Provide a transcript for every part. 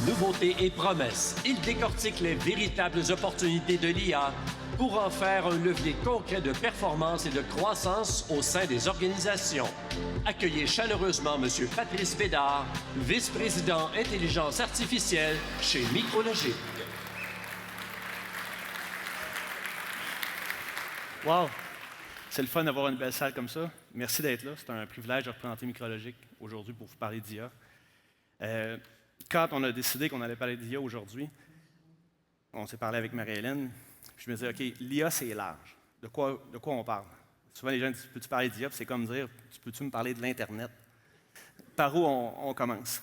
nouveautés et promesses. Il décortique les véritables opportunités de l'IA pour en faire un levier concret de performance et de croissance au sein des organisations. Accueillez chaleureusement M. Patrice Bédard, vice-président intelligence artificielle chez Micrologique. Wow! C'est le fun d'avoir une belle salle comme ça. Merci d'être là. C'est un privilège de représenter Micrologique aujourd'hui pour vous parler d'IA. Quand on a décidé qu'on allait parler d'IA aujourd'hui, on s'est parlé avec Marie-Hélène. Je me disais, OK, l'IA, c'est large. De quoi on parle? Souvent, les gens disent, peux-tu parler d'IA? C'est comme dire, peux-tu me parler de l'Internet? Par où on commence?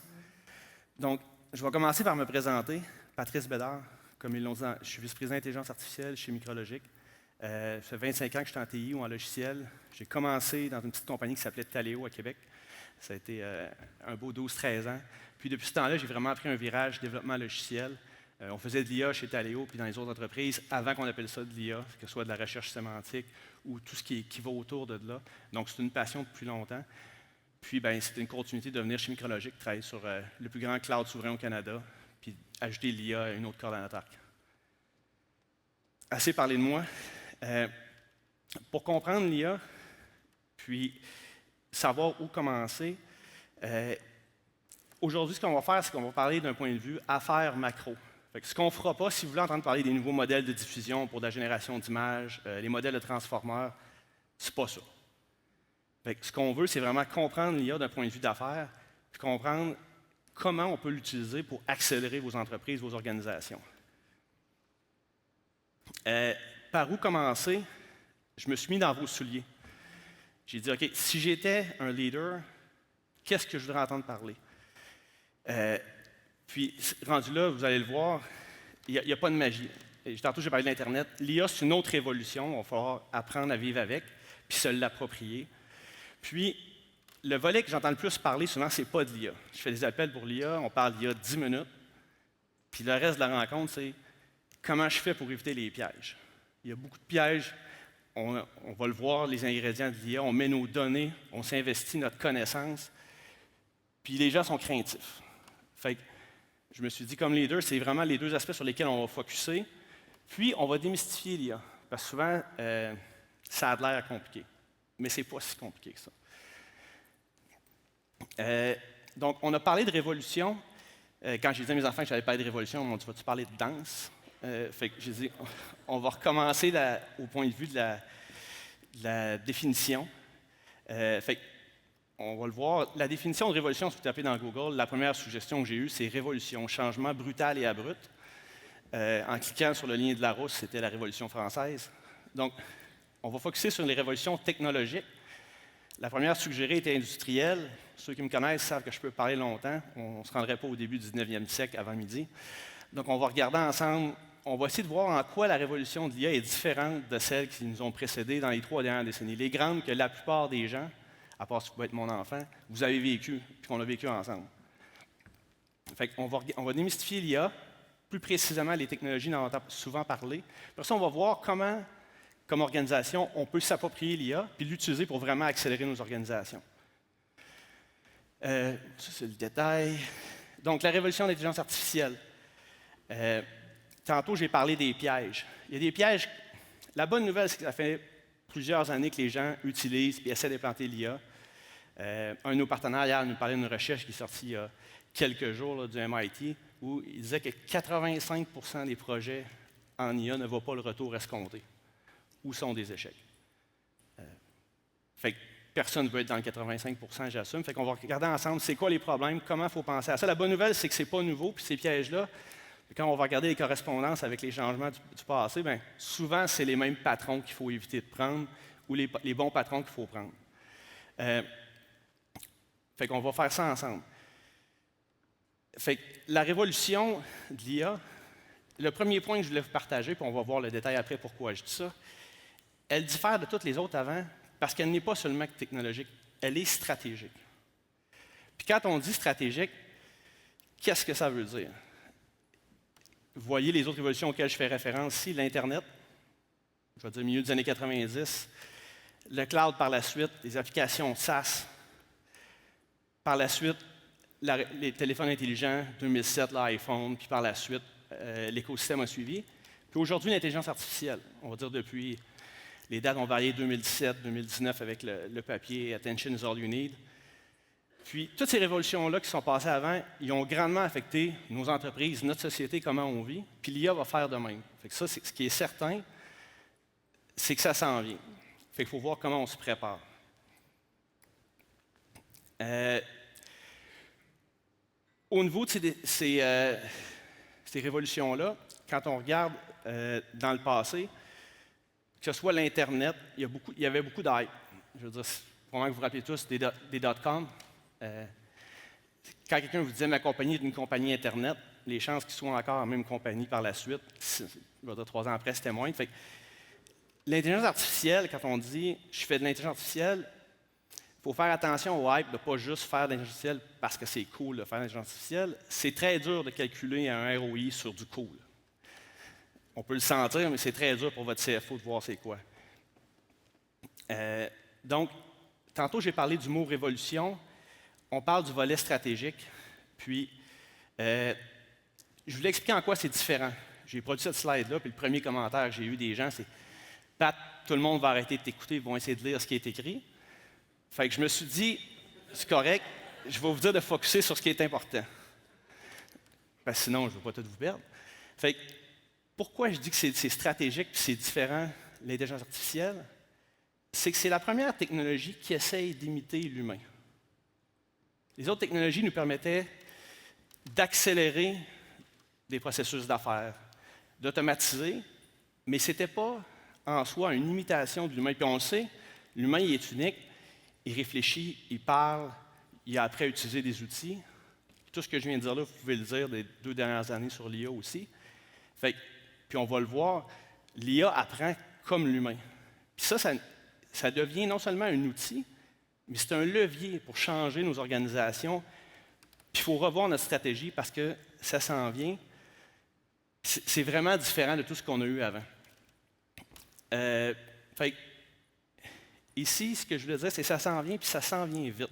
Donc, je vais commencer par me présenter. Patrice Bédard, comme ils l'ont dit, je suis vice-président intelligence artificielle chez Micrologique. Ça fait 25 ans que je suis en TI ou en logiciel. J'ai commencé dans une petite compagnie qui s'appelait Taléo à Québec. Ça a été un beau 12-13 ans. Puis depuis ce temps-là, j'ai vraiment pris un virage développement logiciel. On faisait de l'IA chez Taléo puis dans les autres entreprises avant qu'on appelle ça de l'IA, que ce soit de la recherche sémantique ou tout ce qui va autour de là. Donc, c'est une passion depuis longtemps. Puis, c'était une continuité de venir chez Micrologique, travailler sur le plus grand cloud souverain au Canada, puis ajouter l'IA à une autre corde à notre arc. Assez parlé de moi. Pour comprendre l'IA, puis savoir où commencer, aujourd'hui, ce qu'on va faire, c'est qu'on va parler d'un point de vue affaires macro. Ce qu'on ne fera pas, si vous voulez entendre parler des nouveaux modèles de diffusion pour la génération d'images, les modèles de transformeurs, c'est pas ça. Ce qu'on veut, c'est vraiment comprendre l'IA d'un point de vue d'affaires, puis comprendre comment on peut l'utiliser pour accélérer vos entreprises, vos organisations. Par où commencer? Je me suis mis dans vos souliers. J'ai dit, OK, si j'étais un leader, qu'est-ce que je voudrais entendre parler? Puis, rendu là, vous allez le voir, il n'y a pas de magie. Tantôt, j'ai parlé de l'Internet. L'IA, c'est une autre révolution. Il va falloir apprendre à vivre avec, puis se l'approprier. Puis, le volet que j'entends le plus parler souvent, c'est pas de l'IA. Je fais des appels pour l'IA, on parle d'IA 10 minutes. Puis, le reste de la rencontre, c'est comment je fais pour éviter les pièges. Il y a beaucoup de pièges. On va le voir, les ingrédients de l'IA. On met nos données, on s'investit notre connaissance. Puis, les gens sont craintifs. Fait que, je me suis dit, comme leader, c'est vraiment les deux aspects sur lesquels on va focusser. Puis, on va démystifier l'IA. Parce que souvent, ça a l'air compliqué. Mais ce n'est pas si compliqué que ça. Donc, on a parlé de révolution. Quand j'ai dit à mes enfants que j'allais parler de révolution, ils m'ont dit, vas-tu parler de danse? Fait que j'ai dit, on va recommencer au point de vue de la définition. Fait on va le voir. La définition de révolution, si vous tapez dans Google, la première suggestion que j'ai eue, c'est révolution, changement brutal et abrupt. En cliquant sur le lien de Larousse, c'était la Révolution française. Donc, on va focuser sur les révolutions technologiques. La première suggérée était industrielle. Ceux qui me connaissent savent que je peux parler longtemps. On ne se rendrait pas au début du 19e siècle avant midi. Donc, on va regarder ensemble, on va essayer de voir en quoi la révolution de l'IA est différente de celles qui nous ont précédées dans les 3 dernières décennies. Les grandes que la plupart des gens, à part si vous pouvez être mon enfant, vous avez vécu, puis qu'on a vécu ensemble. Fait qu'on on va démystifier l'IA, plus précisément les technologies dont on entend souvent parler. Après ça, on va voir comment, comme organisation, on peut s'approprier l'IA puis l'utiliser pour vraiment accélérer nos organisations. Ça, c'est le détail. Donc, la révolution de l'intelligence artificielle. Tantôt, j'ai parlé des pièges. Il y a des pièges. La bonne nouvelle, c'est que ça fait plusieurs années que les gens utilisent et essaient d'implanter l'IA. Un de nos partenaires, hier, nous parlait d'une recherche qui est sortie il y a quelques jours là, du MIT, où il disait que 85 % des projets en IA ne voient pas le retour escompté ou sont des échecs. Fait que personne ne veut être dans le 85 %, j'assume. Fait qu'on va regarder ensemble c'est quoi les problèmes, comment il faut penser à ça. La bonne nouvelle, c'est que ce n'est pas nouveau, puis ces pièges-là, quand on va regarder les correspondances avec les changements du passé, souvent, c'est les mêmes patrons qu'il faut éviter de prendre ou les bons patrons qu'il faut prendre. Fait qu'on va faire ça ensemble. Fait que la révolution de l'IA, le premier point que je voulais vous partager, puis on va voir le détail après pourquoi je dis ça, elle diffère de toutes les autres avant parce qu'elle n'est pas seulement technologique, elle est stratégique. Puis quand on dit stratégique, qu'est-ce que ça veut dire? Vous voyez les autres révolutions auxquelles je fais référence ici, l'Internet, je vais dire milieu des années 90, le cloud par la suite, les applications SaaS, par la suite, les téléphones intelligents, 2007, l'iPhone, puis par la suite, l'écosystème a suivi. Puis aujourd'hui, l'intelligence artificielle, on va dire depuis, les dates ont varié 2017, 2019 avec le papier Attention is all you need. Puis toutes ces révolutions-là qui sont passées avant, ils ont grandement affecté nos entreprises, notre société, comment on vit, puis l'IA va faire de même. Fait que ça, ce qui est certain, c'est que ça s'en vient. Fait qu'il faut voir comment on se prépare. Au niveau de ces révolutions-là, quand on regarde dans le passé, que ce soit l'Internet, il y avait beaucoup d'hype. Je veux dire, probablement que vous vous rappelez tous des dot-com. Quand quelqu'un vous disait ma compagnie est une compagnie Internet, les chances qu'ils soient encore en même compagnie par la suite, je veux dire, 3 ans après, c'était moins. Fait que l'intelligence artificielle, quand on dit je fais de l'intelligence artificielle, il faut faire attention au hype de ne pas juste faire de l'intelligence artificielle parce que c'est cool de faire de l'intelligence artificielle. C'est très dur de calculer un ROI sur du cool. On peut le sentir, mais c'est très dur pour votre CFO de voir c'est quoi. Donc, tantôt j'ai parlé du mot révolution. On parle du volet stratégique. Puis, je voulais expliquer en quoi c'est différent. J'ai produit cette slide-là, puis le premier commentaire que j'ai eu des gens, c'est « Pat, tout le monde va arrêter de t'écouter, ils vont essayer de lire ce qui est écrit. » Fait que je me suis dit « C'est correct, je vais vous dire de focusser sur ce qui est important. » Parce que sinon, je ne vais pas tout vous perdre. Fait que, pourquoi je dis que c'est stratégique et c'est différent, l'intelligence artificielle? C'est que c'est la première technologie qui essaye d'imiter l'humain. Les autres technologies nous permettaient d'accélérer des processus d'affaires, d'automatiser, mais ce n'était pas en soi une imitation de l'humain. Puis on le sait, l'humain il est unique, il réfléchit, il parle, il a appris à utiliser des outils. Tout ce que je viens de dire là, vous pouvez le dire des 2 dernières années sur l'IA aussi. Fait, puis on va le voir, l'IA apprend comme l'humain. Puis ça devient non seulement un outil, mais c'est un levier pour changer nos organisations. Puis il faut revoir notre stratégie parce que ça s'en vient. C'est vraiment différent de tout ce qu'on a eu avant. Fait, ici, ce que je voulais dire, c'est que ça s'en vient, puis ça s'en vient vite.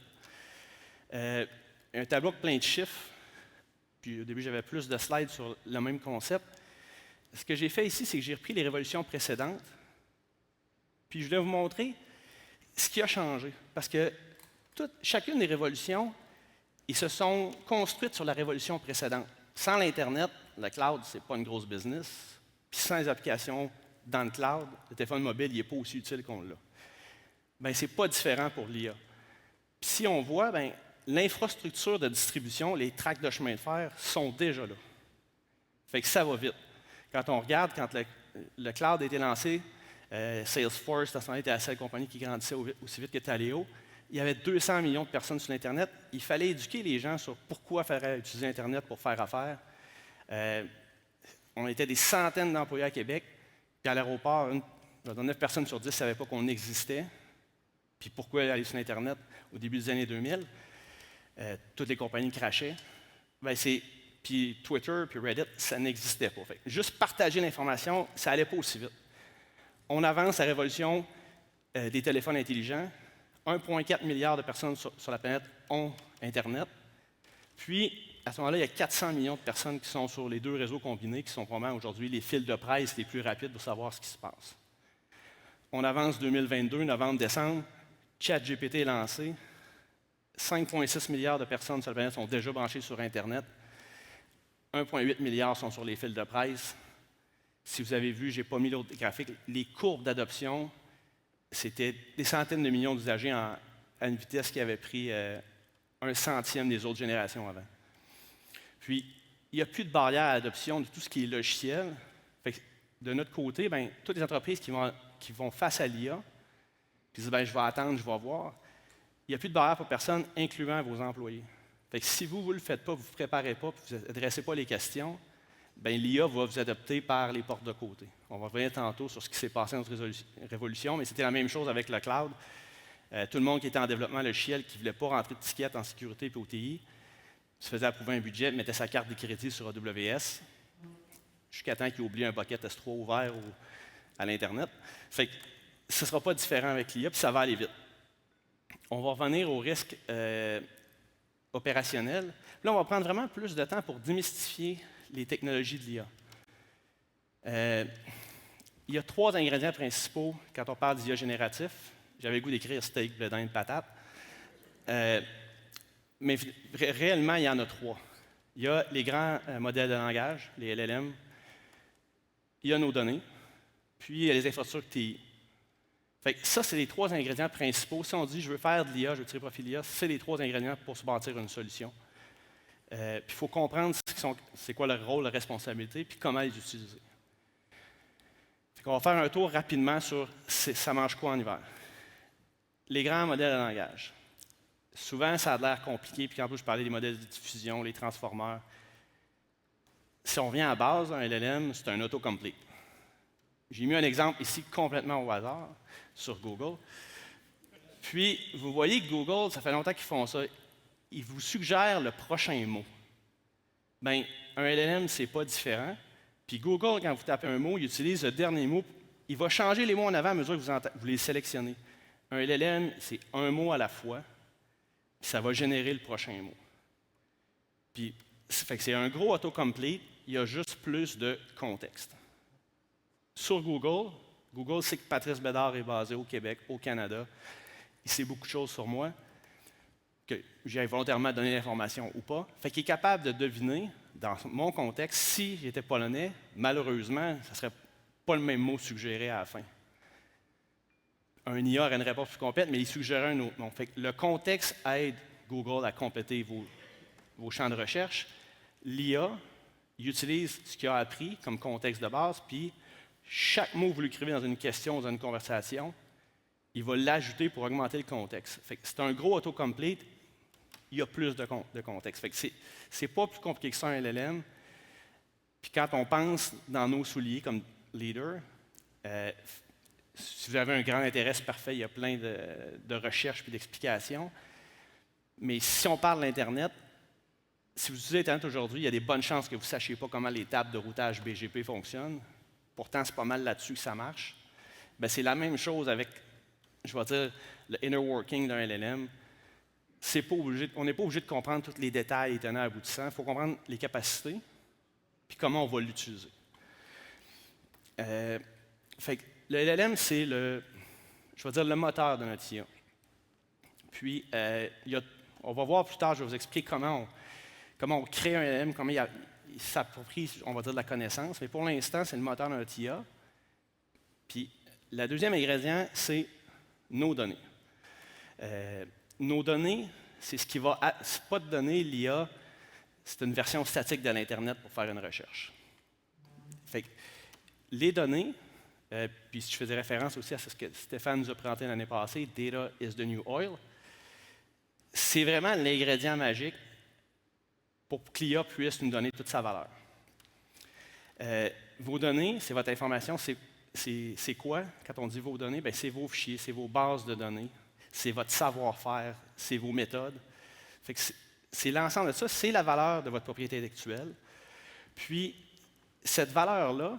Un tableau avec plein de chiffres, puis au début, j'avais plus de slides sur le même concept. Ce que j'ai fait ici, c'est que j'ai repris les révolutions précédentes, puis je voulais vous montrer ce qui a changé. Parce que chacune des révolutions, ils se sont construites sur la révolution précédente. Sans l'Internet, le cloud, ce n'est pas une grosse business. Puis sans les applications dans le cloud, le téléphone mobile n'est pas aussi utile qu'on l'a. Bien, ce n'est pas différent pour l'IA. Puis si on voit, bien, l'infrastructure de distribution, les tracts de chemin de fer sont déjà là. Fait que ça va vite. Quand on regarde, quand le cloud a été lancé, Salesforce, à ce moment-là, était la seule compagnie qui grandissait aussi vite que Taleo. Il y avait 200 millions de personnes sur l'Internet. Il fallait éduquer les gens sur pourquoi faire utiliser Internet pour faire affaire. On était des centaines d'employés à Québec. Puis à l'aéroport, 9 personnes sur 10 ne savaient pas qu'on existait. Puis pourquoi aller sur Internet au début des années 2000? Toutes les compagnies crachaient. Puis Twitter, puis Reddit, ça n'existait pas. Fait, juste partager l'information, ça n'allait pas aussi vite. On avance la révolution des téléphones intelligents. 1,4 milliard de personnes sur la planète ont Internet. Puis, à ce moment-là, il y a 400 millions de personnes qui sont sur les 2 réseaux combinés, qui sont probablement aujourd'hui les fils de presse les plus rapides pour savoir ce qui se passe. On avance 2022, novembre-décembre, ChatGPT est lancé. 5,6 milliards de personnes sur la planète sont déjà branchées sur Internet. 1,8 milliard sont sur les fils de presse. Si vous avez vu, je n'ai pas mis l'autre graphique, les courbes d'adoption, c'était des centaines de millions d'usagers à une vitesse qui avait pris 1/100 des autres générations avant. Puis, il n'y a plus de barrière à l'adoption de tout ce qui est logiciel. Fait que, de notre côté, bien, toutes les entreprises qui vont face à l'IA, qui disent bien, je vais attendre, je vais voir, il n'y a plus de barrière pour personne, incluant vos employés. Fait que si vous ne le faites pas, vous ne vous préparez pas, vous n'adressez pas les questions, bien, l'IA va vous adopter par les portes de côté. On va revenir tantôt sur ce qui s'est passé dans notre révolution, mais c'était la même chose avec le cloud. Tout le monde qui était en développement logiciel, qui ne voulait pas rentrer de ticket en sécurité et OTI, se faisait approuver un budget, mettait sa carte de crédit sur AWS, jusqu'à temps qu'il oublie un bucket S3 ouvert à l'Internet. Fait que ce ne sera pas différent avec l'IA, puis ça va aller vite. On va revenir au risque opérationnel. Puis là, on va prendre vraiment plus de temps pour démystifier les technologies de l'IA. Il y a 3 ingrédients principaux quand on parle d'IA génératif. J'avais le goût d'écrire steak, blé d'Inde, patate. Mais réellement, il y en a 3. Il y a les grands modèles de langage, les LLM. Il y a nos données. Puis, il y a les infrastructures TI. Fait que ça, c'est les 3 ingrédients principaux. Si on dit « je veux faire de l'IA, je veux tirer profit de l'IA », c'est les 3 ingrédients pour se bâtir une solution. Puis, il faut comprendre c'est quoi leur rôle, leur responsabilité, puis comment les utiliser. On va faire un tour rapidement sur ça mange quoi en hiver. Les grands modèles de langage. Souvent, ça a l'air compliqué, puis en plus, je parlais des modèles de diffusion, les transformeurs. Si on vient à base, un LLM, c'est un autocomplete. J'ai mis un exemple ici complètement au hasard sur Google. Puis, vous voyez que Google, ça fait longtemps qu'ils font ça. Ils vous suggèrent le prochain mot. Bien, un LLM, c'est pas différent. Puis Google, quand vous tapez un mot, il utilise le dernier mot. Il va changer les mots en avant à mesure que vous les sélectionnez. Un LLM, c'est un mot à la fois, puis ça va générer le prochain mot. Puis, c'est un gros autocomplete, il y a juste plus de contexte. Sur Google, Google sait que Patrice Bédard est basé au Québec, au Canada. Il sait beaucoup de choses sur moi, que j'ai volontairement donné l'information ou pas. Fait qu'il est capable de deviner, dans mon contexte, si j'étais polonais, malheureusement, ça ne serait pas le même mot suggéré à la fin. Un IA aurait une réponse plus complète, mais il suggérait un autre nom. Fait que le contexte aide Google à compléter vos champs de recherche. L'IA, il utilise ce qu'il a appris comme contexte de base, puis chaque mot que vous lui écrivez dans une question ou dans une conversation, il va l'ajouter pour augmenter le contexte. Fait que c'est un gros autocomplete, il y a plus de contexte. Fait que c'est pas plus compliqué que ça un LLM. Puis quand on pense dans nos souliers comme leader, si vous avez un grand intérêt, c'est parfait, il y a plein de recherches et d'explications. Mais si on parle d'Internet, si vous utilisez Internet aujourd'hui, il y a des bonnes chances que vous ne sachiez pas comment les tables de routage BGP fonctionnent. Pourtant, c'est pas mal là-dessus que ça marche. Bien, c'est la même chose avec, je vais dire, le inner working d'un LLM. On n'est pas obligé de comprendre tous les détails et tenants aboutissants. Il faut comprendre les capacités puis comment on va l'utiliser. Fait que le LLM, c'est le moteur de notre IA. Puis, on va voir plus tard, je vais vous expliquer comment on crée un LLM, comment il s'approprie, on va dire, de la connaissance. Mais pour l'instant, c'est le moteur de notre IA. Puis, le deuxième ingrédient, c'est nos données. Nos données, c'est ce qui va... C'est pas de données, l'IA, c'est une version statique de l'Internet pour faire une recherche. Fait que les données, puis si je faisais référence aussi à ce que Stéphane nous a présenté l'année passée, « Data is the new oil », c'est vraiment l'ingrédient magique pour que l'IA puisse nous donner toute sa valeur. Vos données, c'est votre information, c'est quoi? Quand on dit vos données, bien, c'est vos fichiers, c'est vos bases de données, c'est votre savoir-faire, c'est vos méthodes. Fait que c'est l'ensemble de ça, c'est la valeur de votre propriété intellectuelle. Puis, cette valeur-là,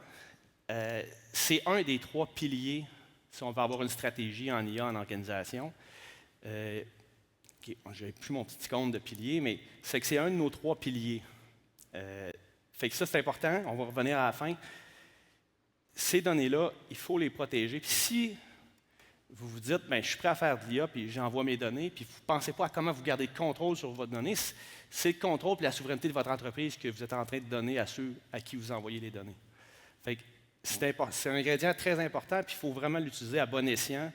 c'est un des 3 piliers si on veut avoir une stratégie en IA en organisation. Je n'avais plus mon petit compte de piliers, mais c'est un de nos 3 piliers. Fait que ça, c'est important, on va revenir à la fin. Ces données-là, il faut les protéger. Puis si vous vous dites, bien, je suis prêt à faire de l'IA, puis j'envoie mes données, puis vous ne pensez pas à comment vous gardez le contrôle sur votre donnée, c'est le contrôle et la souveraineté de votre entreprise que vous êtes en train de donner à ceux à qui vous envoyez les données. Fait que c'est un ingrédient très important, puis il faut vraiment l'utiliser à bon escient,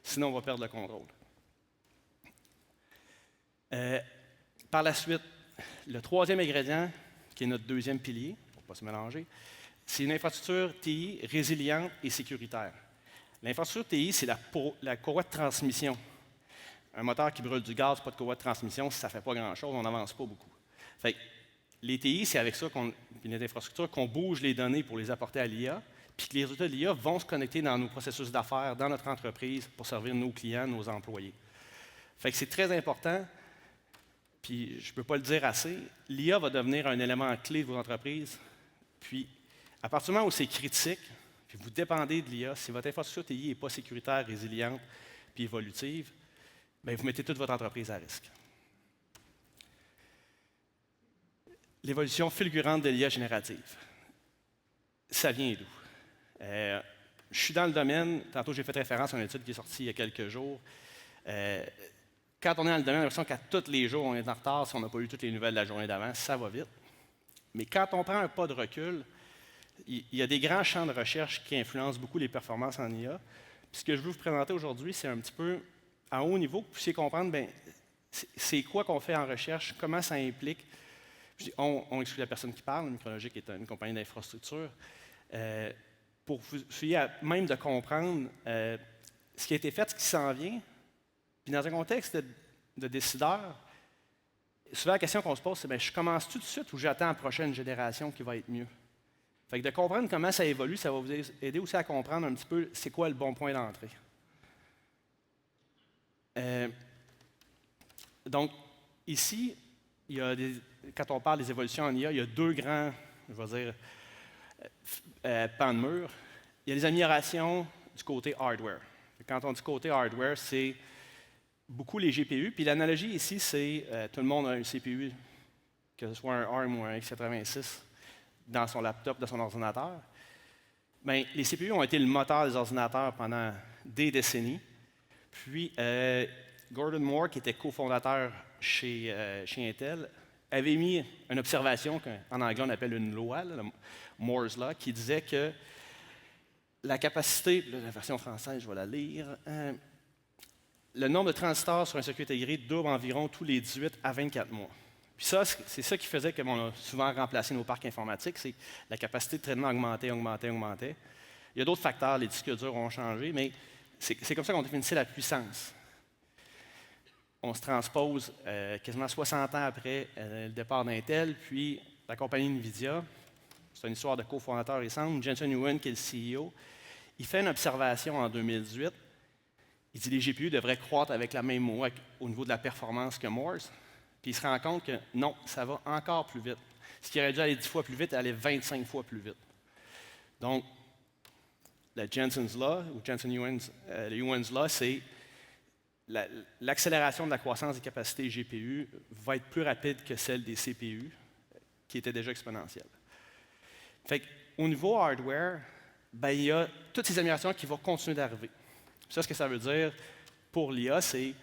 sinon on va perdre le contrôle. Par la suite, le 3e ingrédient, qui est notre 2e pilier, pour ne pas se mélanger, c'est une infrastructure TI résiliente et sécuritaire. L'infrastructure TI, c'est la courroie de transmission. Un moteur qui brûle du gaz, pas de courroie de transmission, ça ne fait pas grand-chose, on n'avance pas beaucoup. Fait que, les TI, c'est avec ça, une infrastructure, qu'on bouge les données pour les apporter à l'IA, puis que les résultats de l'IA vont se connecter dans nos processus d'affaires, dans notre entreprise, pour servir nos clients, nos employés. Fait que c'est très important, puis je ne peux pas le dire assez, l'IA va devenir un élément clé de vos entreprises, puis à partir du moment où c'est critique, puis vous dépendez de l'IA, si votre infrastructure TI n'est pas sécuritaire, résiliente, puis évolutive, bien, vous mettez toute votre entreprise à risque. l'évolution fulgurante de l'IA générative. Ça vient d'où? Je suis dans le domaine, tantôt j'ai fait référence à une étude qui est sortie il y a quelques jours. Quand on est dans le domaine, on a l'impression qu'à tous les jours, on est en retard si on n'a pas eu toutes les nouvelles de la journée d'avant, ça va vite. Mais quand on prend un pas de recul, il y a des grands champs de recherche qui influencent beaucoup les performances en IA. Puis ce que je veux vous présenter aujourd'hui, c'est un petit peu à haut niveau, que vous puissiez comprendre, bien, c'est quoi qu'on fait en recherche, comment ça implique. On exclut la personne qui parle, Micrologic est une compagnie d'infrastructure, pour vous essayer même de comprendre ce qui a été fait, ce qui s'en vient. Puis dans un contexte de décideur, souvent la question qu'on se pose, c'est bien, je commence tout de suite ou j'attends la prochaine génération qui va être mieux? Fait que de comprendre comment ça évolue, ça va vous aider aussi à comprendre un petit peu c'est quoi le bon point d'entrée. Donc, ici, quand on parle des évolutions en IA, il y a deux grands, je vais dire, pans de mur. Il y a les améliorations du côté hardware. Quand on dit côté hardware, c'est beaucoup les GPU. Puis l'analogie ici, c'est tout le monde a un CPU, que ce soit un ARM ou un x86, dans son laptop, dans son ordinateur. Bien, les CPU ont été le moteur des ordinateurs pendant des décennies. Puis, Gordon Moore, qui était cofondateur chez Intel, avait mis une observation qu'en anglais on appelle une loi, le Moore's Law, qui disait que la capacité, la version française, je vais la lire, le nombre de transistors sur un circuit intégré double environ tous les 18 à 24 mois. Puis ça, c'est ça qui faisait qu'on a souvent remplacé nos parcs informatiques, c'est la capacité de traitement augmentait. Il y a d'autres facteurs, les disques durs ont changé, mais c'est comme ça qu'on définissait la puissance. On se transpose quasiment 60 ans après le départ d'Intel, puis la compagnie NVIDIA, c'est une histoire de cofondateur récente, Jensen Huang, qui est le CEO, il fait une observation en 2018. Il dit que les GPU devraient croître avec la même loi au niveau de la performance que Moore's. Puis il se rend compte que non, ça va encore plus vite. Ce qui aurait dû aller 10 fois plus vite, allait 25 fois plus vite. Donc, la Jensen's Law, ou Jensen-Huang's Law, c'est l'accélération de la croissance des capacités GPU va être plus rapide que celle des CPU, qui était déjà exponentielle. Fait qu'au niveau hardware, ben, il y a toutes ces améliorations qui vont continuer d'arriver. Ça, ce que ça veut dire pour l'IA, c'est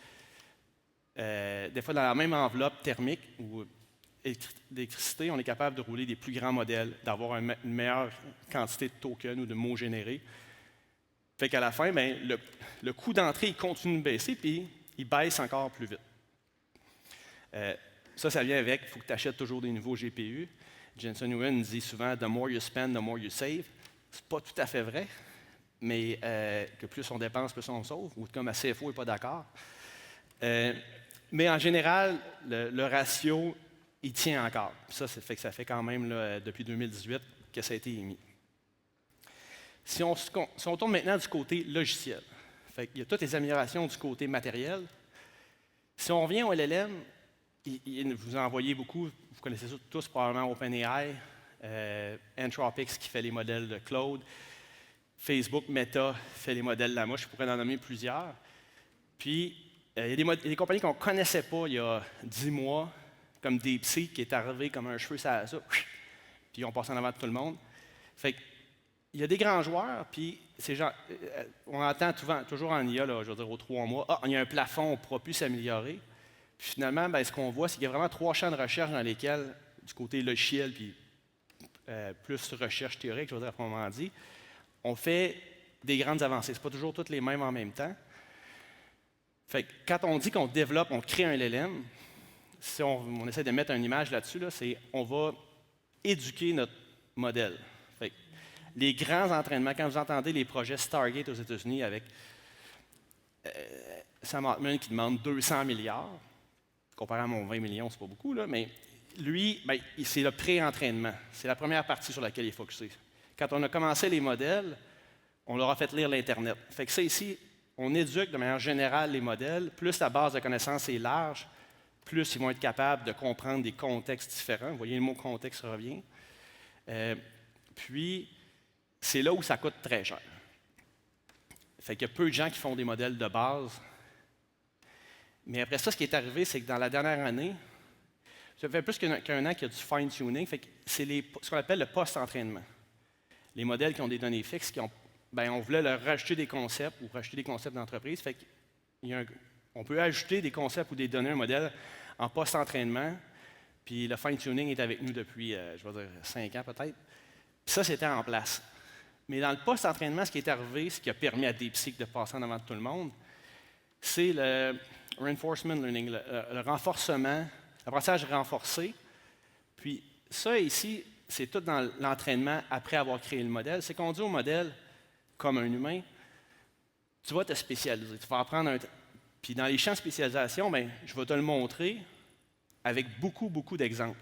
des fois dans la même enveloppe thermique ou d'électricité, on est capable de rouler des plus grands modèles, d'avoir une meilleure quantité de tokens ou de mots générés. Fait qu'à la fin, bien, le coût d'entrée il continue de baisser, puis il baisse encore plus vite. Ça vient avec, il faut que tu achètes toujours des nouveaux GPU. Jensen Huang dit souvent « the more you spend, the more you save ». Ce n'est pas tout à fait vrai, mais que plus on dépense, plus on sauve, ou comme la CFO n'est pas d'accord. Mais en général, le ratio, il tient encore. Ça fait quand même là, depuis 2018 que ça a été émis. Si on tourne maintenant du côté logiciel, il y a toutes les améliorations du côté matériel. Si on revient au LLM, vous en voyez beaucoup, vous connaissez tous probablement OpenAI, Anthropic qui fait les modèles de Claude, Facebook, Meta fait les modèles Llama, je pourrais en nommer plusieurs. Puis, il y a des compagnies qu'on ne connaissait pas il y a 10 mois, comme DeepSeek qui est arrivé comme un cheveu ça, puis on passe en avant de tout le monde. Fait que, il y a des grands joueurs, puis on entend toujours en IA, là, je veux dire, aux 3 mois, il y a un plafond, on ne pourra plus s'améliorer. Puis finalement, ben, ce qu'on voit, c'est qu'il y a vraiment 3 champs de recherche dans lesquels, du côté logiciel, puis plus recherche théorique, je veux dire, proprement dit, on fait des grandes avancées. Ce n'est pas toujours toutes les mêmes en même temps. Fait que quand on dit qu'on développe, on crée un LLM, si on essaie de mettre une image là-dessus, c'est on va éduquer notre modèle. Fait que les grands entraînements, quand vous entendez les projets Stargate aux États-Unis avec Sam Altman qui demande 200 milliards, comparé à mon 20 millions, c'est pas beaucoup, là, mais lui, ben, c'est le pré-entraînement. C'est la première partie sur laquelle il est focusé. Quand on a commencé les modèles, on leur a fait lire l'Internet. Fait que ça ici, on éduque de manière générale les modèles. Plus la base de connaissances est large, plus ils vont être capables de comprendre des contextes différents. Vous voyez, le mot contexte revient. Puis, c'est là où ça coûte très cher. Fait qu'il y a peu de gens qui font des modèles de base. Mais après ça, ce qui est arrivé, c'est que dans la dernière année, Ça fait plus qu'un an qu'il y a du fine-tuning. C'est ce qu'on appelle le post-entraînement. Les modèles qui ont des données fixes, on voulait leur rajouter des concepts ou rajouter des concepts d'entreprise. On peut ajouter des concepts ou des données à un modèle en post-entraînement. Puis le fine-tuning est avec nous depuis, 5 ans peut-être. Puis ça, c'était en place. Mais dans le post-entraînement, ce qui est arrivé, ce qui a permis à DeepSeek de passer en avant de tout le monde, c'est le reinforcement learning, le renforcement, l'apprentissage renforcé. Puis ça, ici, c'est tout dans l'entraînement après avoir créé le modèle. C'est qu'on dit au modèle, comme un humain, tu vas te spécialiser. Tu vas apprendre Puis dans les champs de spécialisation, je vais te le montrer avec beaucoup, beaucoup d'exemples.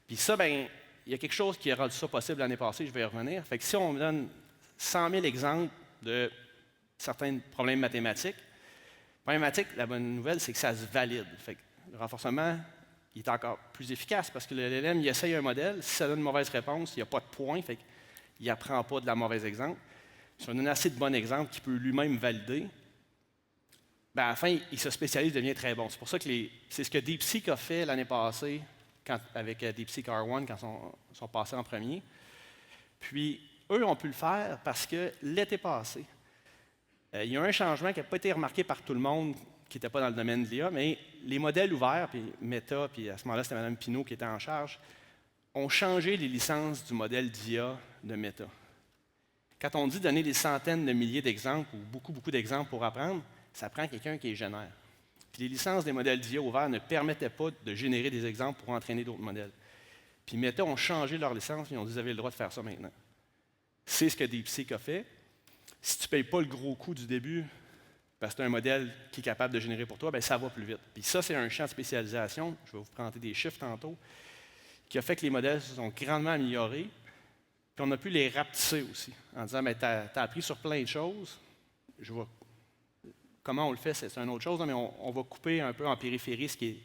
Puis ça, il y a quelque chose qui a rendu ça possible l'année passée, je vais y revenir. Fait que si on me donne 100 000 exemples de certains problèmes mathématiques, la bonne nouvelle, c'est que ça se valide. Fait que le renforcement, il est encore plus efficace parce que le LLM, il essaye un modèle. Si ça donne une mauvaise réponse, il n'y a pas de point, fait qu'il n'apprend pas de la mauvaise exemple. Si on donne assez de bons exemples qu'il peut lui-même valider, à la fin, il se spécialise, devient très bon. C'est pour ça que c'est ce que DeepSeek a fait l'année passée avec DeepSeek R1 quand ils sont passés en premier. Puis, eux ont pu le faire parce que l'été passé, il y a un changement qui n'a pas été remarqué par tout le monde qui n'était pas dans le domaine de l'IA, mais les modèles ouverts, puis Meta, puis à ce moment-là, c'était Mme Pinault qui était en charge, ont changé les licences du modèle d'IA de Meta. Quand on dit donner des centaines de milliers d'exemples ou beaucoup, beaucoup d'exemples pour apprendre, ça prend quelqu'un qui est génère. Puis les licences des modèles d'IA ouverts ne permettaient pas de générer des exemples pour entraîner d'autres modèles. Puis Meta ont changé leur licence et ils ont dit vous avez le droit de faire ça maintenant. C'est ce que DeepSeek a fait. Si tu ne payes pas le gros coût du début, parce que tu as un modèle qui est capable de générer pour toi, ça va plus vite. Puis ça, c'est un champ de spécialisation, je vais vous présenter des chiffres tantôt, qui a fait que les modèles se sont grandement améliorés. Puis on a pu les rapetisser aussi, en disant tu as appris sur plein de choses, comment on le fait, c'est une autre chose, mais on va couper un peu en périphérie ce qui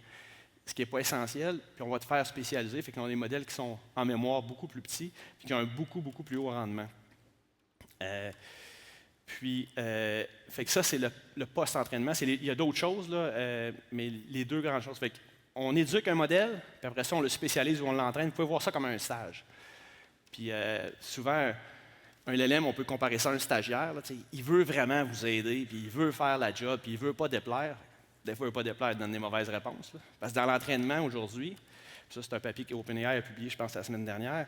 n'est pas essentiel, puis on va te faire spécialiser, fait qu'on a des modèles qui sont en mémoire beaucoup plus petits, puis qui ont un beaucoup, beaucoup plus haut rendement. Fait que ça, c'est le post-entraînement. Il y a d'autres choses, là, mais les deux grandes choses. Fait on éduque un modèle, puis après ça, on le spécialise ou on l'entraîne. Vous pouvez voir ça comme un stage. Puis souvent, un LLM, on peut comparer ça à un stagiaire. Là, il veut vraiment vous aider, puis il veut faire la job, puis il ne veut pas déplaire. Des fois, il ne veut pas déplaire, il donne des mauvaises réponses. Là. Parce que dans l'entraînement aujourd'hui, ça c'est un papier qu'OpenAI a publié, je pense, la semaine dernière,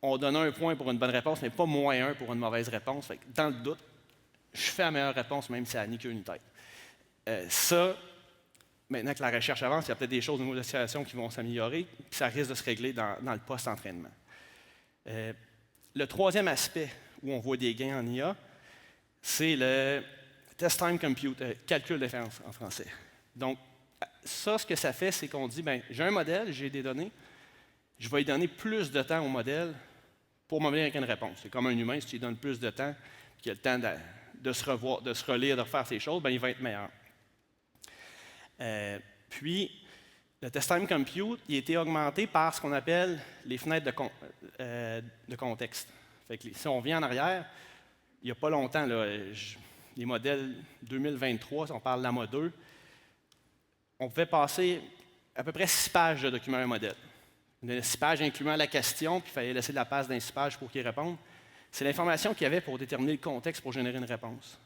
on donne 1 point pour une bonne réponse, mais pas moins 1 pour une mauvaise réponse. Fait que dans le doute, je fais la meilleure réponse, même si ça n'a ni queue ni tête. Maintenant que la recherche avance, il y a peut-être des choses au niveau de la situation qui vont s'améliorer, puis ça risque de se régler dans le post-entraînement. Le troisième aspect où on voit des gains en IA, c'est le test time compute, calcul d'inférence en français. Donc, ça, ce que ça fait, c'est qu'on dit, j'ai un modèle, j'ai des données, je vais lui donner plus de temps au modèle pour m'amener avec une réponse. C'est comme un humain, si tu lui donnes plus de temps, qu'il a le temps de se revoir, de se relire, de refaire ses choses, il va être meilleur. Puis, le test time compute, il a été augmenté par ce qu'on appelle les fenêtres de contexte. Fait que si on vient en arrière, il n'y a pas longtemps, là, les modèles 2023, si on parle de l'AMA 2, on pouvait passer à peu près 6 pages de documents à un modèle. 6 pages incluant la question, puis il fallait laisser de la place dans 6 pages pour qu'il réponde. C'est l'information qu'il y avait pour déterminer le contexte pour générer une réponse.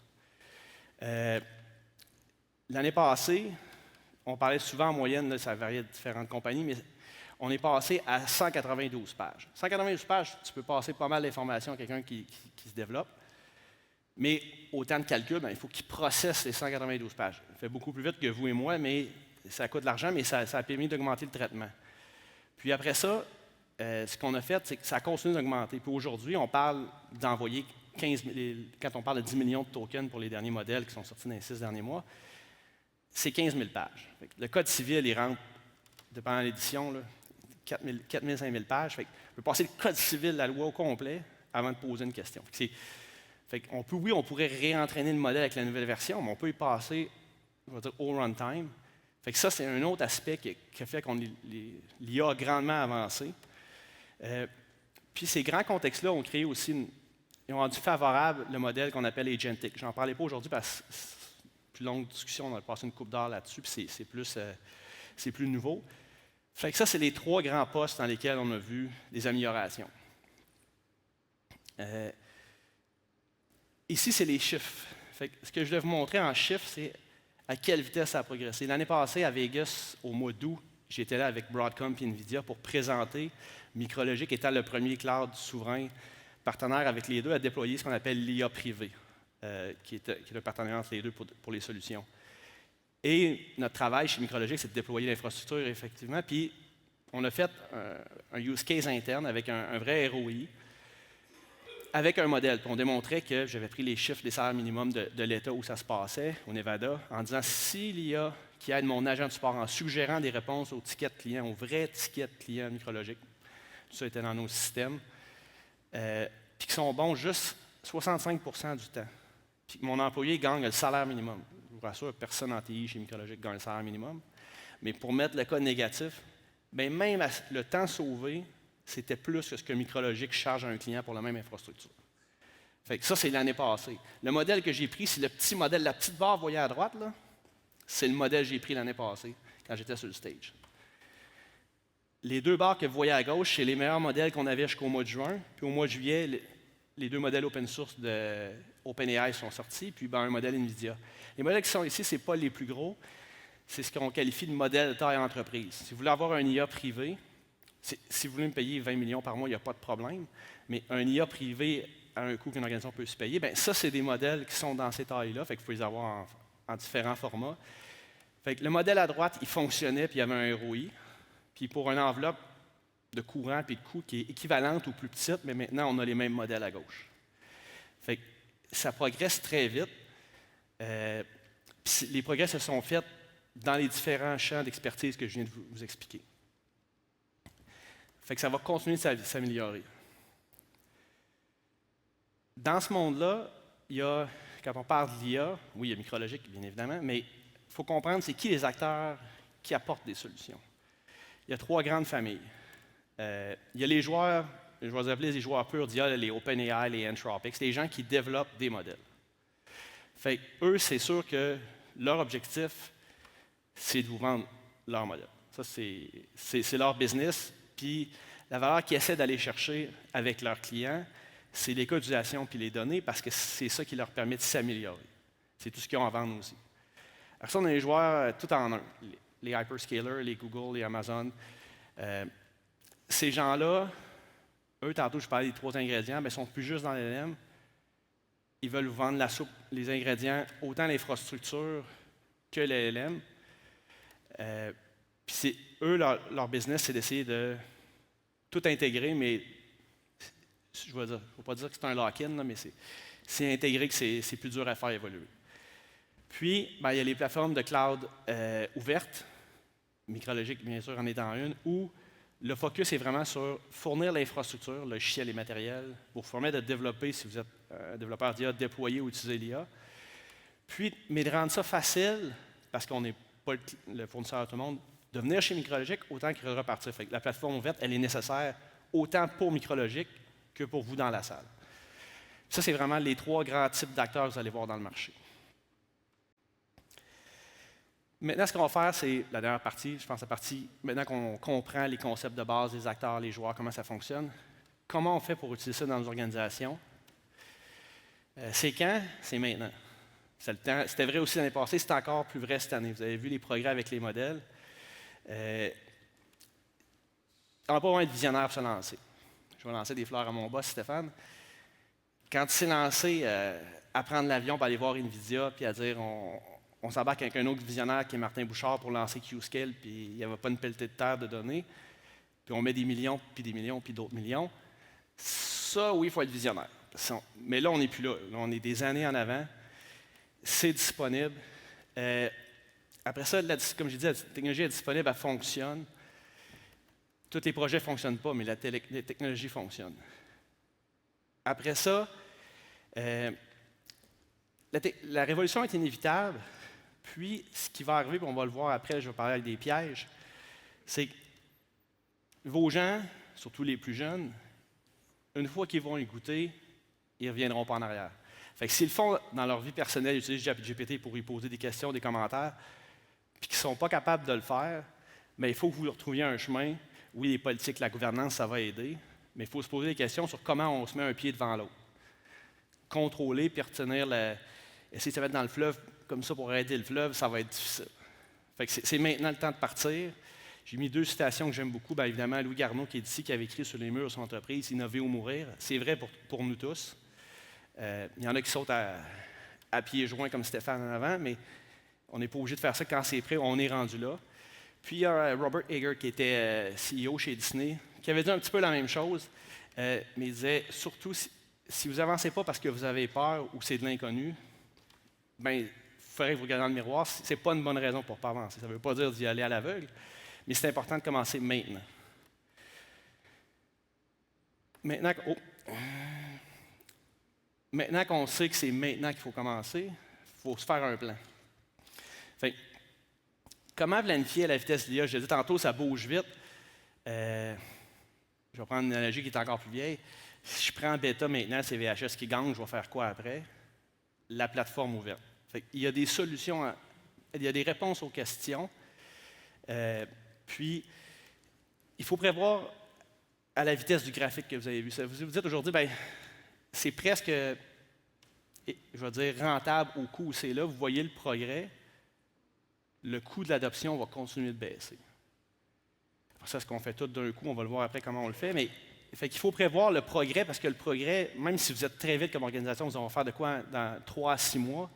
L'année passée, on parlait souvent en moyenne, là, ça variait de différentes compagnies, mais on est passé à 192 pages. 192 pages, tu peux passer pas mal d'informations à quelqu'un qui se développe, mais au temps de calcul, il faut qu'il processe les 192 pages. Il fait beaucoup plus vite que vous et moi, mais ça coûte de l'argent, mais ça a permis d'augmenter le traitement. Puis après ça, ce qu'on a fait, c'est que ça continue d'augmenter. Puis aujourd'hui, on parle d'envoyer 15 000, quand on parle de 10 millions de tokens pour les derniers modèles qui sont sortis dans les 6 derniers mois, c'est 15 000 pages. Le code civil, il rentre, dépendant de l'édition, 4 000, 5 000 pages. On peut passer le code civil, la loi au complet, avant de poser une question. On pourrait réentraîner le modèle avec la nouvelle version, mais on peut y passer, on va dire, au runtime. Ça, c'est un autre aspect qui a fait qu'on l'IA a grandement avancé. Puis ces grands contextes-là ont créé aussi, ils ont rendu favorable le modèle qu'on appelle agentic. Je n'en parlais pas aujourd'hui parce que c'est une plus longue discussion, on a passé une couple d'heures là-dessus, puis c'est c'est plus nouveau. Fait que ça, c'est les 3 grands postes dans lesquels on a vu des améliorations. Ici, c'est les chiffres. Fait que ce que je vais vous montrer en chiffres, c'est à quelle vitesse ça a progressé. L'année passée, à Vegas, au mois d'août, j'étais là avec Broadcom et NVIDIA pour présenter Micrologic étant le premier cloud souverain partenaire avec les deux à déployer ce qu'on appelle l'IA privé, qui est un partenariat entre les deux pour les solutions. Et notre travail chez Micrologic, c'est de déployer l'infrastructure, effectivement. Puis, on a fait un use case interne avec un vrai ROI, avec un modèle. Puis on démontrait que j'avais pris les chiffres des salaires minimums de l'État où ça se passait, au Nevada, en disant si l'IA qui aide mon agent de support en suggérant des réponses aux tickets clients, aux vrais tickets clients Micrologic, tout ça était dans nos systèmes, puis qui sont bons juste 65 du temps. Puis mon employé gagne le salaire minimum. Je vous rassure, personne en TI chez Micrologic gagne le salaire minimum. Mais pour mettre le cas négatif, bien, même le temps sauvé, c'était plus que ce que Micrologic charge à un client pour la même infrastructure. Fait que ça, c'est l'année passée. Le modèle que j'ai pris, c'est le petit modèle, la petite barre, vous voyez à droite, là, c'est le modèle que j'ai pris l'année passée, quand j'étais sur le stage. Les 2 barres que vous voyez à gauche, c'est les meilleurs modèles qu'on avait jusqu'au mois de juin. Puis au mois de juillet, les 2 modèles open source de OpenAI sont sortis, puis un modèle NVIDIA. Les modèles qui sont ici, ce n'est pas les plus gros, c'est ce qu'on qualifie de modèle de taille entreprise. Si vous voulez avoir un IA privé, si vous voulez me payer 20 millions par mois, il n'y a pas de problème, mais un IA privé à un coût qu'une organisation peut se payer, bien ça, c'est des modèles qui sont dans ces tailles-là, fait que vous pouvez les avoir en différents formats. Fait que le modèle à droite, il fonctionnait, puis il y avait un ROI, puis pour une enveloppe de courant et de coût qui est équivalente ou plus petite, mais maintenant, on a les mêmes modèles à gauche. Fait que ça progresse très vite. Les progrès se sont faits dans les différents champs d'expertise que je viens de vous expliquer. Fait que ça va continuer de s'améliorer. Dans ce monde-là, il y a, quand on parle de l'IA, oui, il y a Micrologic, bien évidemment, mais il faut comprendre c'est qui les acteurs qui apportent des solutions. Il y a 3 grandes familles. Il y a les joueurs, je vais les appeler les joueurs purs d'IA, les OpenAI, les Anthropic, c'est les gens qui développent des modèles. Fait eux, c'est sûr que leur objectif, c'est de vous vendre leur modèle. Ça, c'est leur business. Puis la valeur qu'ils essaient d'aller chercher avec leurs clients, c'est les cas d'utilisation puis les données, parce que c'est ça qui leur permet de s'améliorer. C'est tout ce qu'ils ont à vendre aussi. Alors ça, on a les joueurs tout en un. Les hyperscalers, les Google, les Amazon. Ces gens-là, eux, tantôt, je parlais des 3 ingrédients, mais ils ne sont plus juste dans l'LM. Ils veulent vous vendre la soupe, les ingrédients, autant l'infrastructure que l'LM. Puis eux, leur business, c'est d'essayer de tout intégrer, mais je ne vais pas dire que c'est un lock-in, là, mais c'est intégré que c'est plus dur à faire évoluer. Puis, il y a les plateformes de cloud ouvertes, Micrologic, bien sûr, en étant une, où le focus est vraiment sur fournir l'infrastructure, le logiciel et matériel, pour vous permettre de développer, si vous êtes un développeur d'IA, déployer ou utiliser l'IA. Puis, mais de rendre ça facile, parce qu'on n'est pas le fournisseur à tout le monde, de venir chez Micrologic autant que de repartir. Fait que la plateforme ouverte, elle est nécessaire autant pour Micrologic que pour vous dans la salle. Ça, c'est vraiment les 3 grands types d'acteurs que vous allez voir dans le marché. Maintenant, ce qu'on va faire, c'est la dernière partie, je pense la partie, maintenant qu'on comprend les concepts de base, les acteurs, les joueurs, comment ça fonctionne, comment on fait pour utiliser ça dans nos organisations? C'est quand? C'est maintenant. C'était vrai aussi l'année passée, c'est encore plus vrai cette année. Vous avez vu les progrès avec les modèles. On n'a pas besoin de visionnaire pour se lancer. Je vais lancer des fleurs à mon boss, Stéphane. Quand il s'est lancé à prendre l'avion pour aller voir NVIDIA, puis à dire on s'embarque avec un autre visionnaire qui est Martin Bouchard pour lancer Qscale, puis il n'y avait pas une pelletée de terre de données, puis on met des millions, puis d'autres millions. Ça, oui, il faut être visionnaire. Mais là, on n'est plus là. Là, on est des années en avant. C'est disponible. Après ça, comme je disais, la technologie est disponible, elle fonctionne. Tous les projets ne fonctionnent pas, mais la technologie fonctionne. Après ça, la révolution est inévitable. Puis, ce qui va arriver, puis on va le voir après, je vais parler avec des pièges, c'est que vos gens, surtout les plus jeunes, une fois qu'ils vont y goûter, ils ne reviendront pas en arrière. Fait que s'ils le font dans leur vie personnelle, ils utilisent GPT pour y poser des questions, des commentaires, puis qu'ils ne sont pas capables de le faire, mais il faut que vous retrouviez un chemin. Oui, les politiques, la gouvernance, ça va aider, mais il faut se poser des questions sur comment on se met un pied devant l'autre. Contrôler puis retenir essayer de se mettre dans le fleuve comme ça pour arrêter le fleuve, ça va être difficile. Fait que c'est maintenant le temps de partir. J'ai mis 2 citations que j'aime beaucoup. Bien évidemment, Louis Garneau, qui est ici, qui avait écrit sur les murs de son entreprise, « Innover ou mourir ». C'est vrai pour nous tous. Il y en a qui sautent à pieds joints comme Stéphane en avant, mais on n'est pas obligé de faire ça quand c'est prêt, on est rendu là. Puis il y a Robert Iger, qui était CEO chez Disney, qui avait dit un petit peu la même chose, mais il disait, surtout, si vous n'avancez pas parce que vous avez peur ou c'est de l'inconnu, bien, il faudrait que vous regardez dans le miroir. Ce n'est pas une bonne raison pour ne pas avancer. Ça ne veut pas dire d'y aller à l'aveugle, mais c'est important de commencer maintenant. Maintenant qu'on sait que c'est maintenant qu'il faut commencer, il faut se faire un plan. Fait, comment planifier à la vitesse de l'IA? Je l'ai dit tantôt, ça bouge vite. Je vais prendre une analogie qui est encore plus vieille. Si je prends bêta maintenant, c'est VHS qui gagne, je vais faire quoi après? La plateforme ouverte. Fait, il y a des solutions, il y a des réponses aux questions. Puis, il faut prévoir à la vitesse du graphique que vous avez vu. Vous vous dites aujourd'hui, bien, c'est presque, je vais dire, rentable au coût où c'est là. Vous voyez le progrès. Le coût de l'adoption va continuer de baisser. Pour ça, ce qu'on fait tout d'un coup, on va le voir après comment on le fait, mais fait qu'il faut prévoir le progrès, parce que le progrès, même si vous êtes très vite comme organisation, vous allez faire de quoi dans 3 à 6 mois,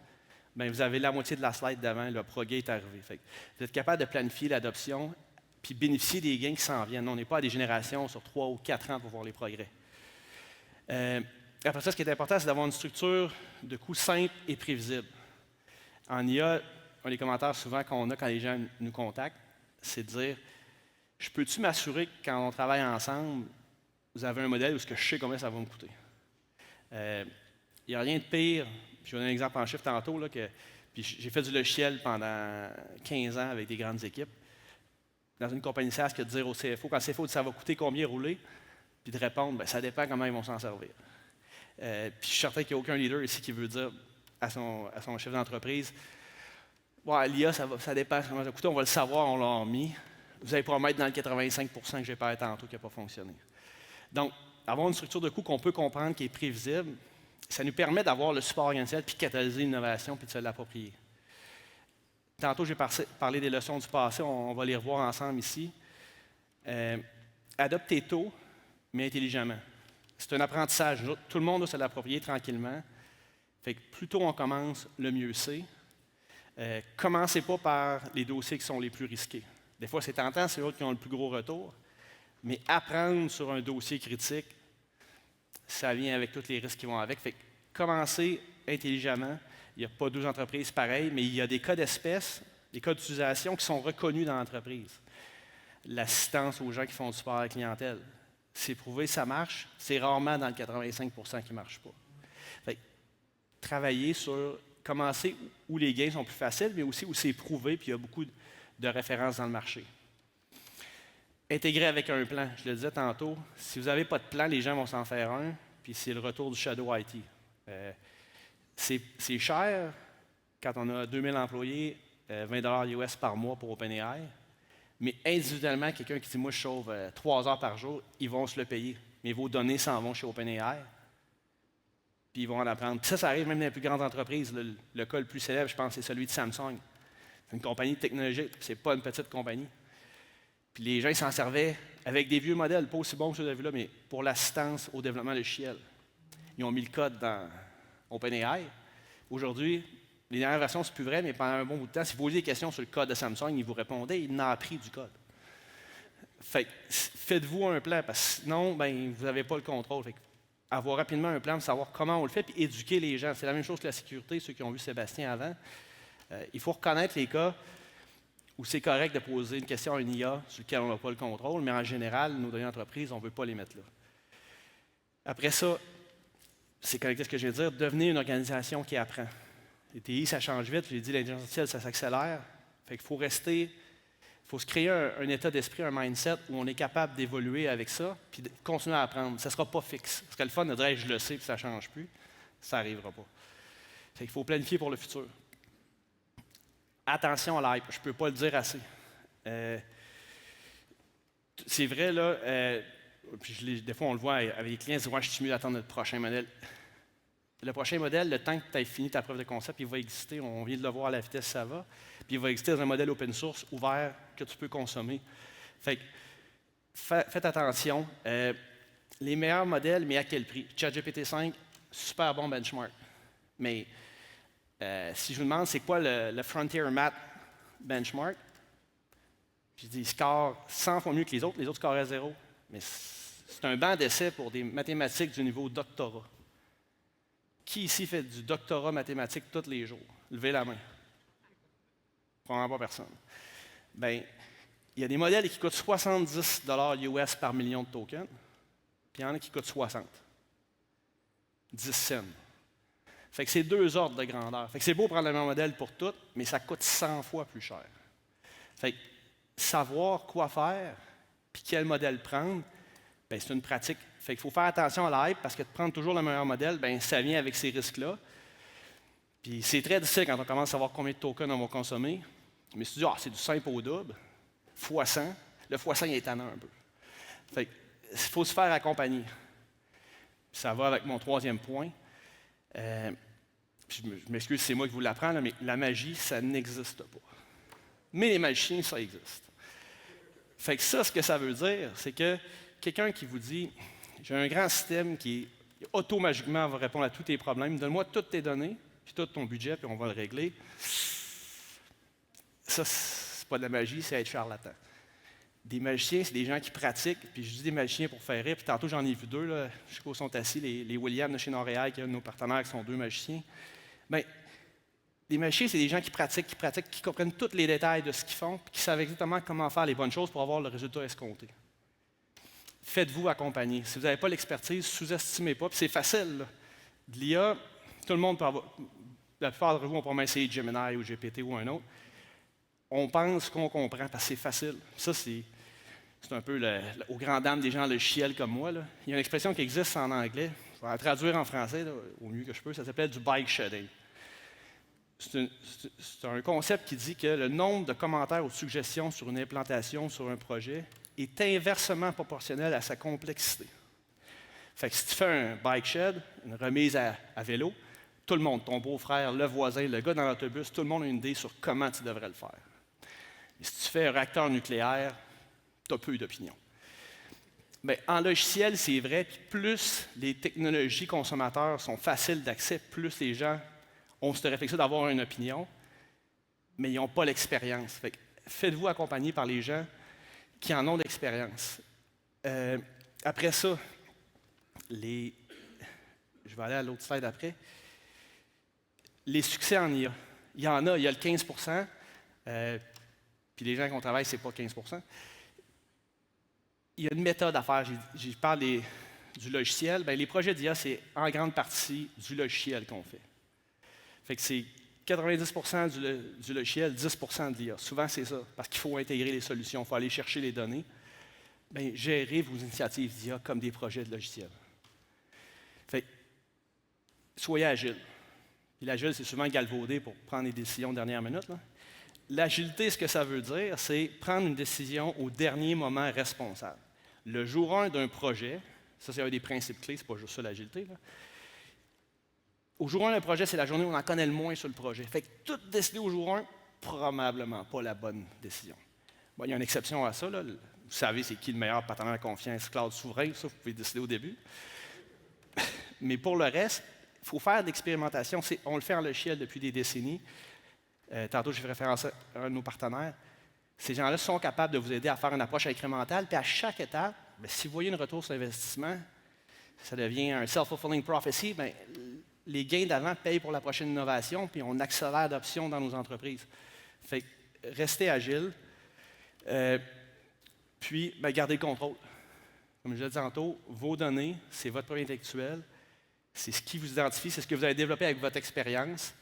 bien, vous avez la moitié de la slide d'avant, le progrès est arrivé. Fait que vous êtes capable de planifier l'adoption puis bénéficier des gains qui s'en viennent. On n'est pas à des générations sur 3 ou 4 ans pour voir les progrès. Après ça, ce qui est important, c'est d'avoir une structure de coûts simple et prévisible. En IA, un des commentaires souvent qu'on a quand les gens nous contactent, c'est de dire « Je peux-tu m'assurer que quand on travaille ensemble, vous avez un modèle où je sais combien ça va me coûter? » Il n'y a rien de pire. Je vais donner un exemple en chiffre tantôt. Là, puis j'ai fait du logiciel pendant 15 ans avec des grandes équipes. Dans une compagnie SaaS, que de dire au CFO, quand le CFO dit ça va coûter combien rouler, puis de répondre, bien, ça dépend comment ils vont s'en servir. Puis je suis certain qu'il n'y a aucun leader ici qui veut dire à son chef d'entreprise, ouais, l'IA, ça dépend comment ça va coûter, on va le savoir, on l'a mis. Vous allez pouvoir mettre dans le 85 % que j'ai parlé tantôt qui n'a pas fonctionné. Donc, avoir une structure de coût qu'on peut comprendre, qui est prévisible, ça nous permet d'avoir le support organisationnel, puis de catalyser l'innovation, puis de se l'approprier. Tantôt, j'ai parlé des leçons du passé, on va les revoir ensemble ici. Adoptez tôt, mais intelligemment. C'est un apprentissage. Tout le monde doit se l'approprier tranquillement. Fait que plus tôt on commence, le mieux c'est. Commencez pas par les dossiers qui sont les plus risqués. Des fois, c'est tentant, c'est eux qui ont le plus gros retour. Mais apprendre sur un dossier critique, ça vient avec tous les risques qui vont avec. Fait que commencez intelligemment. Il n'y a pas 12 entreprises pareilles, mais il y a des cas d'espèces, des cas d'utilisation qui sont reconnus dans l'entreprise. L'assistance aux gens qui font du support à la clientèle. C'est prouvé, ça marche. C'est rarement dans le 85 % qui ne marche pas. Fait que, travailler sur commencer où les gains sont plus faciles, mais aussi où c'est prouvé, puis il y a beaucoup de références dans le marché. Intégrer avec un plan. Je le disais tantôt, si vous n'avez pas de plan, les gens vont s'en faire un, puis c'est le retour du shadow IT. C'est cher quand on a 2000 employés, 20 $ US par mois pour OpenAI, mais individuellement, quelqu'un qui dit « moi, je sauve 3 heures par jour », ils vont se le payer. Mais vos données s'en vont chez OpenAI, puis ils vont en apprendre. Puis ça arrive même dans les plus grandes entreprises. Le cas le plus célèbre, je pense, c'est celui de Samsung. C'est une compagnie technologique, c'est pas une petite compagnie. Puis les gens, ils s'en servaient avec des vieux modèles, pas aussi bons que ceux que vous avez là, mais pour l'assistance au développement logiciel. Ils ont mis le code dans OpenAI. Aujourd'hui, les dernières versions, c'est plus vrai, mais pendant un bon bout de temps, si vous posiez des questions sur le code de Samsung, ils vous répondaient, ils n'ont appris du code. Fait faites-vous un plan, parce que sinon, ben, vous n'avez pas le contrôle. Fait avoir rapidement un plan de savoir comment on le fait, puis éduquer les gens. C'est la même chose que la sécurité, ceux qui ont vu Sébastien avant. Il faut reconnaître les cas où c'est correct de poser une question à une IA sur laquelle on n'a pas le contrôle, mais en général, nos données d'entreprise, on ne veut pas les mettre là. Après ça, c'est connecté à ce que je viens de dire, devenez une organisation qui apprend. Les TI, ça change vite. J'ai dit, l'intelligence artificielle, ça s'accélère. Fait qu'il faut rester, il faut se créer un état d'esprit, un mindset où on est capable d'évoluer avec ça, puis de continuer à apprendre. Ça ne sera pas fixe. Parce que le fun de dire, je le sais, puis ça ne change plus, ça n'arrivera pas. Fait qu'il faut planifier pour le futur. Attention à l'hype, je ne peux pas le dire assez. C'est vrai, là, puis des fois on le voit avec les clients, ils disent « Ouais, je suis mieux d'attendre notre prochain modèle ». Le prochain modèle, le temps que tu aies fini ta preuve de concept, il va exister, on vient de le voir à la vitesse ça va, puis il va exister dans un modèle open source ouvert que tu peux consommer. Fait que, faites attention. Les meilleurs modèles, mais à quel prix? ChatGPT 5, super bon benchmark. Mais si je vous demande c'est quoi le Frontier Math benchmark, je dis il score 100 fois mieux que les autres scoraient 0. Mais c'est un banc d'essai pour des mathématiques du niveau doctorat. Qui ici fait du doctorat mathématique tous les jours? Levez la main. Probablement pas personne. Bien, il y a des modèles qui coûtent 70 US par million de tokens, puis il y en a qui coûtent 60. 10 cents. Fait que c'est 2 ordres de grandeur. Fait que c'est beau prendre le même modèle pour tout, mais ça coûte 100 fois plus cher. Fait que savoir quoi faire, puis quel modèle prendre, bien, c'est une pratique. Fait qu'il faut faire attention à la hype, parce que de prendre toujours le meilleur modèle, bien, ça vient avec ces risques-là. Puis c'est très difficile quand on commence à savoir combien de tokens on va consommer. Mais si tu dis, c'est du simple au double, fois 100, le fois 100 il est tannant un peu. Fait qu'il faut se faire accompagner. Puis ça va avec mon 3e point. Je m'excuse, c'est moi qui vous l'apprends, là, mais la magie, ça n'existe pas. Mais les magiciens, ça existe. Fait que ça, ce que ça veut dire, c'est que quelqu'un qui vous dit « J'ai un grand système qui automatiquement va répondre à tous tes problèmes, donne-moi toutes tes données, puis tout ton budget, puis on va le régler. » Ça, c'est pas de la magie, c'est être charlatan. Des magiciens, c'est des gens qui pratiquent, puis je dis des magiciens pour faire rire, puis tantôt j'en ai vu 2, là, je sais qu'ils sont assis, les Williams de chez Montréal, qui est un de nos partenaires, qui sont 2 magiciens. Bien, les magiciens, c'est des gens qui pratiquent, qui comprennent tous les détails de ce qu'ils font, puis qui savent exactement comment faire les bonnes choses pour avoir le résultat escompté. Faites-vous accompagner. Si vous n'avez pas l'expertise, sous-estimez pas, puis c'est facile. Là. De l'IA, tout le monde peut avoir. La plupart d'entre vous ont probablement essayé Gemini ou GPT ou un autre. On pense qu'on comprend parce que c'est facile. Ça, c'est un peu aux grandes dames des gens logiciels comme moi. Là. Il y a une expression qui existe en anglais. Je vais la traduire en français là, au mieux que je peux. Ça s'appelle du bike shedding. C'est un concept qui dit que le nombre de commentaires ou de suggestions sur une implantation, sur un projet, est inversement proportionnel à sa complexité. Fait que si tu fais un bike shed, une remise à vélo, tout le monde, ton beau-frère, le voisin, le gars dans l'autobus, tout le monde a une idée sur comment tu devrais le faire. Et si tu fais un réacteur nucléaire, tu as peu d'opinion. Bien, en logiciel, c'est vrai, puis plus les technologies consommateurs sont faciles d'accès, plus les gens ont cette réflexion d'avoir une opinion, mais ils n'ont pas l'expérience. Faites-vous accompagner par les gens qui en ont l'expérience. Après ça, je vais aller à l'autre slide après. Les succès en IA. Il y en a, il y a le 15 puis les gens qu'on travaille, ce n'est pas 15 Il y a une méthode à faire. Je parle du logiciel. Bien, les projets d'IA, c'est en grande partie du logiciel qu'on fait. Fait que c'est 90 du logiciel, 10 de l'IA. Souvent, c'est ça, parce qu'il faut intégrer les solutions, il faut aller chercher les données. Bien, gérez vos initiatives d'IA comme des projets de logiciel. Fait que, soyez agile. Puis l'agile, c'est souvent galvaudé pour prendre des décisions de dernière minute. L'agilité, ce que ça veut dire, c'est prendre une décision au dernier moment responsable. Le jour 1 d'un projet, ça c'est un des principes clés, c'est pas juste ça l'agilité. Au jour 1 d'un projet, c'est la journée où on en connaît le moins sur le projet. Fait que tout décider au jour 1, probablement pas la bonne décision. Bon, il y a une exception à ça. Là. Vous savez c'est qui le meilleur partenaire de confiance cloud souverain, ça vous pouvez décider au début. Mais pour le reste, il faut faire de l'expérimentation. On le fait en logiciel depuis des décennies. Tantôt, j'ai fait référence à un de nos partenaires. Ces gens-là sont capables de vous aider à faire une approche incrémentale. Puis à chaque étape, bien, si vous voyez une retour sur investissement, ça devient un self-fulfilling prophecy. Bien, les gains d'avant payent pour la prochaine innovation, puis on accélère l'adoption dans nos entreprises. Fait que restez agile. Puis, bien, gardez le contrôle. Comme je l'ai dit tantôt, vos données, c'est votre propriété intellectuelle. C'est ce qui vous identifie, c'est ce que vous avez développé avec votre expérience.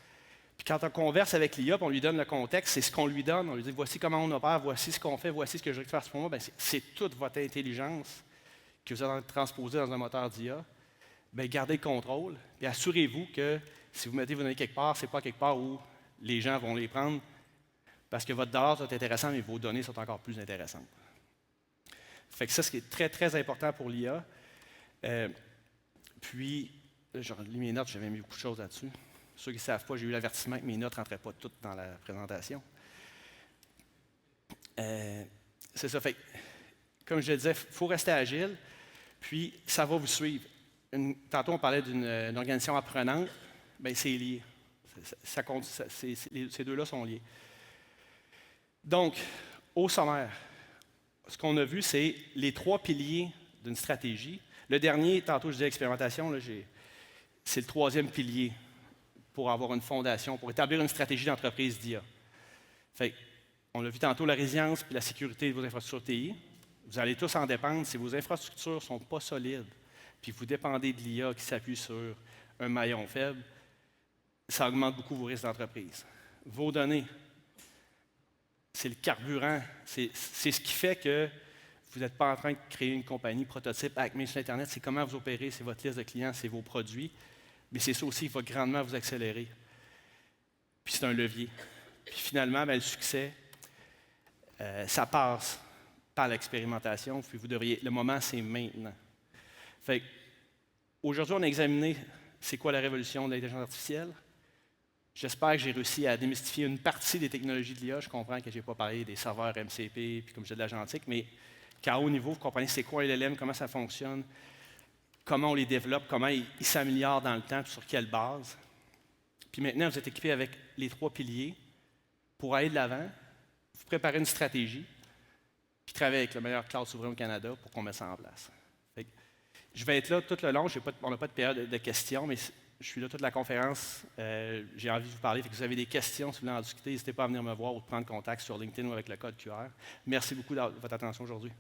Puis quand on converse avec l'IA, on lui donne le contexte, c'est ce qu'on lui donne. On lui dit, voici comment on opère, voici ce qu'on fait, voici ce que je veux faire pour moi. Bien, c'est toute votre intelligence que vous allez transposer dans un moteur d'IA. Bien, gardez le contrôle. Puis assurez-vous que si vous mettez vos données quelque part, ce n'est pas quelque part où les gens vont les prendre parce que votre dollar est intéressant, mais vos données sont encore plus intéressantes. Fait que ça, c'est très, très important pour l'IA. Puis, là, j'ai lu mes notes, j'avais mis beaucoup de choses là-dessus. Ceux qui ne savent pas, j'ai eu l'avertissement que mes notes ne rentraient pas toutes dans la présentation. C'est ça. Fait, comme je le disais, il faut rester agile, puis ça va vous suivre. Tantôt, on parlait d'une organisation apprenante, bien, c'est lié. Ces deux-là sont liés. Donc, au sommaire, ce qu'on a vu, c'est les 3 piliers d'une stratégie. Le dernier, tantôt je disais expérimentation, là, c'est le 3e pilier pour avoir une fondation, pour établir une stratégie d'entreprise d'IA. Fait, on l'a vu tantôt, la résilience et la sécurité de vos infrastructures TI. Vous allez tous en dépendre. Si vos infrastructures ne sont pas solides, puis vous dépendez de l'IA qui s'appuie sur un maillon faible, ça augmente beaucoup vos risques d'entreprise. Vos données, c'est le carburant, c'est ce qui fait que vous n'êtes pas en train de créer une compagnie prototype Acme sur Internet, c'est comment vous opérez, c'est votre liste de clients, c'est vos produits, mais c'est ça aussi qui va grandement vous accélérer. Puis c'est un levier. Puis finalement, bien, le succès, ça passe par l'expérimentation, puis le moment, c'est maintenant. Fait aujourd'hui, on a examiné c'est quoi la révolution de l'intelligence artificielle. J'espère que j'ai réussi à démystifier une partie des technologies de l'IA. Je comprends que je n'ai pas parlé des serveurs MCP, puis comme je disais de l'agentique, mais qu'à haut niveau, vous comprenez c'est quoi un LLM, comment ça fonctionne, comment on les développe, comment ils s'améliorent dans le temps, puis sur quelle base. Puis maintenant, vous êtes équipé avec les 3 piliers pour aller de l'avant, vous préparez une stratégie, puis travailler avec le meilleur cloud souverain au Canada pour qu'on mette ça en place. Fait que je vais être là tout le long. On n'a pas de période de questions, mais je suis là toute la conférence. J'ai envie de vous parler. Fait que vous avez des questions, si vous voulez en discuter, n'hésitez pas à venir me voir ou de prendre contact sur LinkedIn ou avec le code QR. Merci beaucoup de votre attention aujourd'hui.